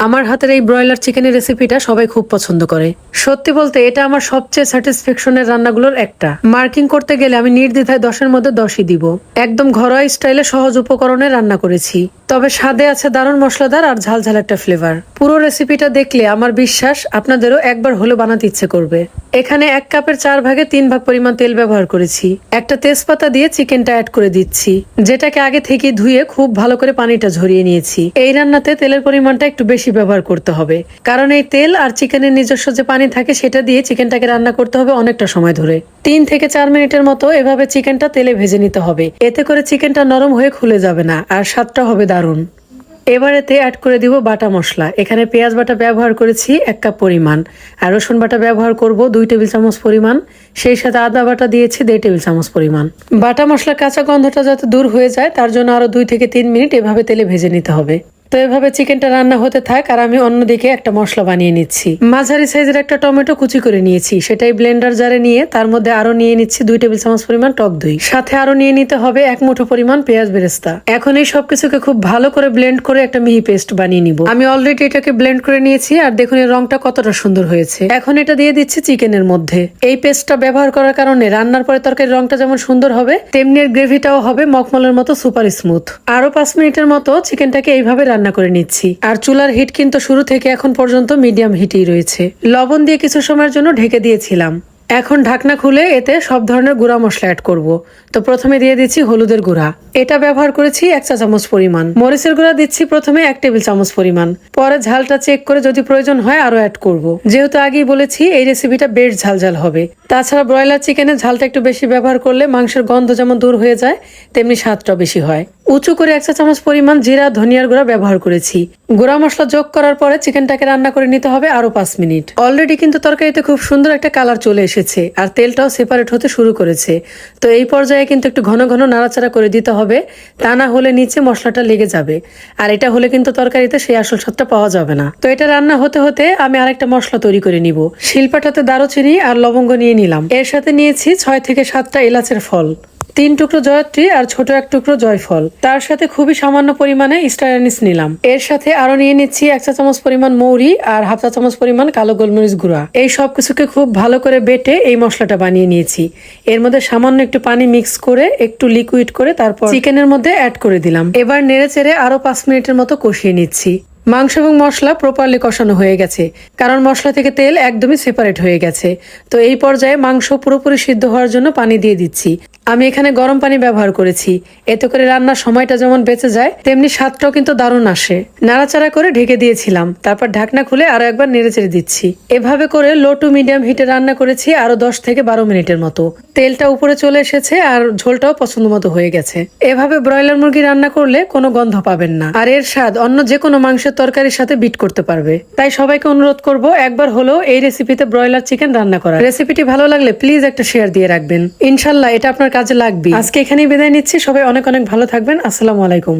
আমার হাতের এই ব্রয়লার চিকেনের রেসিপিটা সবাই খুব পছন্দ করে। সত্যি বলতে এটা আমার সবচেয়ে স্যাটিসফ্যাকশনের রান্নাগুলোর একটা। মার্কিং করতে গেলে আমি নির্দ্বিধায় 10-এর মধ্যে 10ই দিব। একদম ঘরোয়া স্টাইলে সহজ উপকরণে রান্না করেছি, তবে স্বাদে আছে দারুণ মশলাদার আর ঝালঝাল একটা ফ্লেভার। পুরো রেসিপিটা দেখলে আমার বিশ্বাস আপনাদেরও একবার হলে বানাতে ইচ্ছে করবে। এখানে 1 কাপের 4 ভাগে 3 ভাগ পরিমাণ তেল ব্যবহার করেছি। একটা তেজপাতা দিয়ে চিকেনটা অ্যাড করে দিচ্ছি, যেটাকে আগে থেকে ধুয়ে খুব ভালো করে পানিটা ঝরিয়ে নিয়েছি। এই রান্নাতে তেলের পরিমাণটা একটু বেশি ব্যবহার করতে হবে, কারণ এই তেল আর চিকেনের নিজস্ব যে পানি থাকে সেটা দিয়ে চিকেনটাকে রান্না করতে হবে অনেকটা সময় ধরে। 3 থেকে 4 মিনিটের মতো এভাবে চিকেনটা তেলে ভেজে নিতে হবে। এতে করে চিকেনটা নরম হয়ে খুলে যাবে না আর স্বাদটা হবে দারুণ। এবার এতে অ্যাড করে দিব বাটা মশলা। এখানে পেঁয়াজ বাটা ব্যবহার করেছি 1 কাপ পরিমাণ, আর রসুন বাটা ব্যবহার করব 2 টেবিল চামচ পরিমাণ। সেই সাথে আদা বাটা দিয়েছি 1.5 টেবিল চামচ পরিমাণ। বাটা মশলার কাঁচা গন্ধটা যাতে দূর হয়ে যায় তার জন্য আরো 2 থেকে 3 মিনিট এভাবে তেলে ভেজে নিতে হবে। তো এভাবে চিকেনটা রান্না হতে থাক আর আমি অন্যদিকে একটা মশলা বানিয়ে নিচ্ছি। মাঝারি সাইজের একটা টমেটো কুচি করে নিয়েছি, সেটাই ব্লেন্ডার জারে নিয়ে তার মধ্যে আরো নিয়ে নিচ্ছি 2 টেবিল চামচ পরিমাণ টক দই। সাথে আরো নিয়ে নিতে হবে 1 মুঠো পরিমাণ পেঁয়াজ বেরেস্তা। এখন এই সবকিছুকে খুব ভালো করে ব্লেন্ড করে একটা মিহি পেস্ট বানিয়ে নিব। আমি অলরেডি এটাকে ব্লেন্ড করে নিয়েছি আর দেখুন এর রংটা কতটা সুন্দর হয়েছে। এখন এটা দিয়ে দিচ্ছি চিকেনের মধ্যে। এই পেস্টটা ব্যবহার করার কারণে রান্নার পরে তরকারির রংটা যেমন সুন্দর হবে, তেমনি এর গ্রেভিটাও হবে মখমলের মতো সুপার স্মুথ। আরো 5 মিনিটের মতো চিকেনটাকে এইভাবে রান্না করে নিচ্ছি। আর চুলার হিট কিন্তু শুরু থেকে এখন পর্যন্ত মিডিয়াম হিটেই রয়েছে। লবণ দিয়ে কিছু সময়ের জন্য ঢেকে দিয়েছিলাম। এখন ঢাকনা খুলে এতে সব ধরনের গুঁড়া মশলা অ্যাড করব। তো প্রথমে দিয়ে দিচ্ছি হলুদের গুঁড়া, এটা ব্যবহার করেছি 1 চা চামচ পরিমাণ। মরিচের গুঁড়া দিচ্ছি প্রথমে 1 টেবিল চামচ পরিমাণ, পরে ঝালটা চেক করে যদি প্রয়োজন হয় আরো অ্যাড করব। যেহেতু আগেই বলেছি এই রেসিপিটা বেশ ঝালঝাল হবে। তাছাড়া ব্রয়লার চিকেনে ঝালটা একটু বেশি ব্যবহার করলে মাংসের গন্ধ যেমন দূর হয়ে যায়, তেমনি স্বাদটা বেশি হয়। উঁচু করে 1 চা চামচ পরিমাণ জিরা ধনিয়ার গুঁড়া ব্যবহার করেছি। গুঁড়া মশলা যোগ করার পরে চিকেনটাকে রান্না করে নিতে হবে আরো 5 মিনিট। অলরেডি কিন্তু তরকারিতে খুব সুন্দর একটা কালার চলে এসেছে আর তেলটাও সেপারেট হতে শুরু করেছে। তো এই পর্যায়ে কিন্তু একটু ঘন ঘন নাড়াচাড়া করে দিতে হবে, তা না হলে নিচে মশলাটা লেগে যাবে। আর এটা হলে কিন্তু তরকারিতে সেই আসল স্বাদটা পাওয়া যাবে না। তো এটা রান্না হতে হতে আমি আরেকটা মশলা তৈরি করে নিব। শিলপাটাতে দারুচিনি আর লবঙ্গ নিয়ে নিলাম। এর সাথে নিয়েছি 6 থেকে 7টা এলাচের ফল, 3 টুকরো জয়ত্রী আর ছোট 1 টুকরো জয়ফল। তার সাথে খুবই সামান্য পরিমাণে স্টার অ্যানিস নিলাম। এর সাথে আরো নিয়ে নিচ্ছি 1 চা চামচ পরিমাণ মৌরি আর 1/2 চা চামচ পরিমাণ কালো গোলমরিচ গুঁড়া। এই সব কিছুকে খুব ভালো করে বেটে এই মশলাটা বানিয়ে নিয়েছি। এর মধ্যে সামান্য একটু পানি মিক্স করে একটু লিকুইড করে তারপর চিকেনের মধ্যে অ্যাড করে দিলাম। এবার নেড়ে চেড়ে আরো 5 মিনিটের মতো কষিয়ে নিচ্ছি। মাংস এবং মশলা প্রপারলি কষানো হয়ে গেছে, কারণ মশলা থেকে তেল একদমই সেপারেট হয়ে গেছে। তো এই পর্যায়ে মাংস পুরোপুরি সিদ্ধ হওয়ার জন্য পানি দিয়ে দিচ্ছি। আমি এখানে গরম পানি ব্যবহার করেছি। এতে করে রান্নার সময়টা যেমন বেঁচে যায়, তেমনি স্বাদটাও কিন্তু দারুণ আসে। নাড়াচাড়া করে ঢেকে দিয়েছিলাম, তারপর ঢাকনা খুলে আরো একবার নেড়েচেড়ে দিচ্ছি। এভাবে করে লো টু মিডিয়াম হিটে রান্না করেছি আরো 10 থেকে 12 মিনিটের মতো। তেলটা উপরে চলে এসেছে আর ঝোলটাও পছন্দ মতো হয়ে গেছে। এভাবে ব্রয়লার মুরগি রান্না করলে কোনো গন্ধ পাবেন না, আর এর স্বাদ অন্য যে কোনো মাংসের তরকারির সাথে বিট করতে পারবে। তাই সবাইকে অনুরোধ করব একবার হলেও এই রেসিপিতে ব্রয়লার চিকেন রান্না করা। রেসিপিটি ভালো লাগলে প্লিজ একটা শেয়ার দিয়ে রাখবেন। ইনশাল্লাহ এটা আপনার কাজে লাগবে। আজকে এখানেই বিদায় নিচ্ছি। সবাই অনেক অনেক ভালো থাকবেন। আসসালামু আলাইকুম।